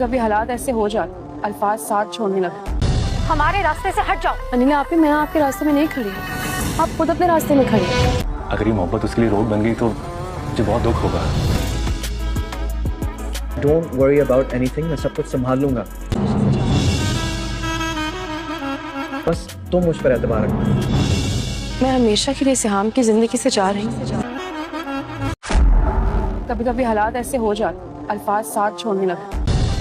कभी हालात ऐसे हो जाते, अल्फाज साथ छोड़ने लगते। हमारे रास्ते से हट जाओ। अनिला आपी, मैं आपके रास्ते में नहीं खड़ी, आप खुद अपने रास्ते में खड़ी हैं। अगर ये मोहब्बत उसके लिए रोड बन गई तो मुझे बहुत दुख होगा। डोंट वरी अबाउट एनीथिंग, मैं सब कुछ संभाल लूंगा। बस तुम मुझ पर एतबार रखना। मैं हमेशा के लिए सिहाम की जिंदगी से जा रही हूँ। कभी कभी हालात ऐसे हो जाते, अल्फाज साथ छोड़ने लगते।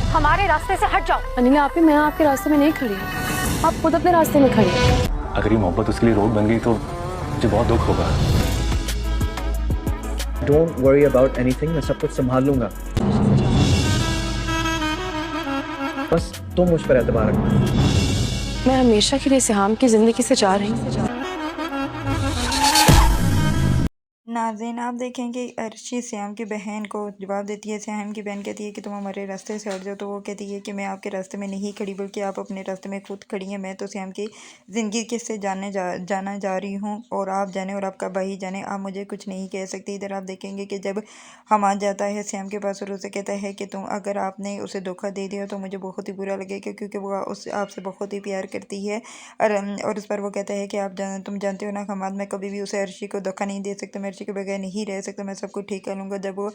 हमारे रास्ते से हट जाओ। अनिला आपी, मैं आपके रास्ते में नहीं खड़ी, आप खुद अपने रास्ते में खड़ी हैं। अगर ये मोहब्बत उसके लिए रोड बन गई तो मुझे बहुत दुख होगा। डोंट वरी अबाउट एनीथिंग, मैं सब कुछ संभाल लूंगा। बस तुम मुझ पर एतबार रखना। मैं हमेशा के लिए सिहाम की जिंदगी से जा रही हूँ। नाज़रीन, आप देखें कि अर्शी सियाम की बहन को जवाब देती है। सियाम की बहन कहती है कि तुम हमारे रास्ते से हट जाओ, तो वो कहती है कि मैं आपके रास्ते में नहीं खड़ी, बल्कि आप अपने रास्ते में खुद खड़ी हैं। मैं तो सियाम की ज़िंदगी किससे जाना जा रही हूँ, और आप जाने और आपका भाई जाने, आप मुझे कुछ नहीं कह सकती। इधर आप देखेंगे कि जब हम आ जाता है सियाम के पास और उसे कहता है कि तुम अगर आपने उसे धोखा दे दिया तो मुझे बहुत ही बुरा लगेगा, क्योंकि वो उस आपसे बहुत ही प्यार करती है। और उस पर वो कहता है कि तुम जानते हो ना हमाद, मैं कभी भी उसे अर्शी को धोखा नहीं दे सकता, मैं अर्शी के बगैर नहीं रह सकता, मैं सब कुछ ठीक कर लूँगा। जब वो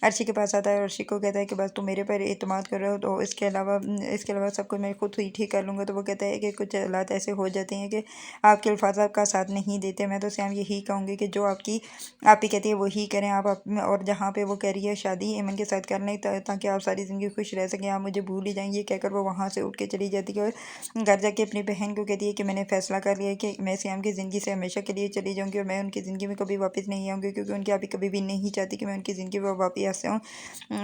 अर्शी के पास आता है और अर्शी को कहता है कि बस तुम मेरे पर एतमाद कर रहे हो, तो इसके अलावा सब कुछ मैं खुद ही ठीक कर लूँगा। तो वो कहता है कि कुछ हालात ऐसे हो जाते हैं कि आपके अल्फाज आपका साथ नहीं देते। मैं तो सियाम यही कहूँगी कि जो आप ही कहती है वही करें आप और जहाँ पे वो कह रही है शादी ऐमन के साथ कर लें, ताकि आप सारी ज़िंदगी खुश रह सकें, आप मुझे भूल ही जाएंगे, कहकर वो वहाँ से उठ के चली जाती है और घर जाके अपनी बहन को कहती है कि मैंने फैसला कर लिया है कि मैं सियाम की ज़िंदगी से हमेशा के लिए चली जाऊँगी और मैं उनकी ज़िंदगी में कभी वापस नहीं आऊँगी, क्योंकि उनकी अभी कभी भी नहीं चाहती कि मैं उनकी ज़िंदगी में वापस आऊँ।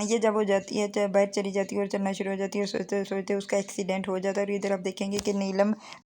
ये जब हो जाती है, बाहर चली जाती है और चलना शुरू हो जाती है, सोचते सोचते उसका एक्सीडेंट हो जाता है। और इधर आप देखेंगे कि नीलम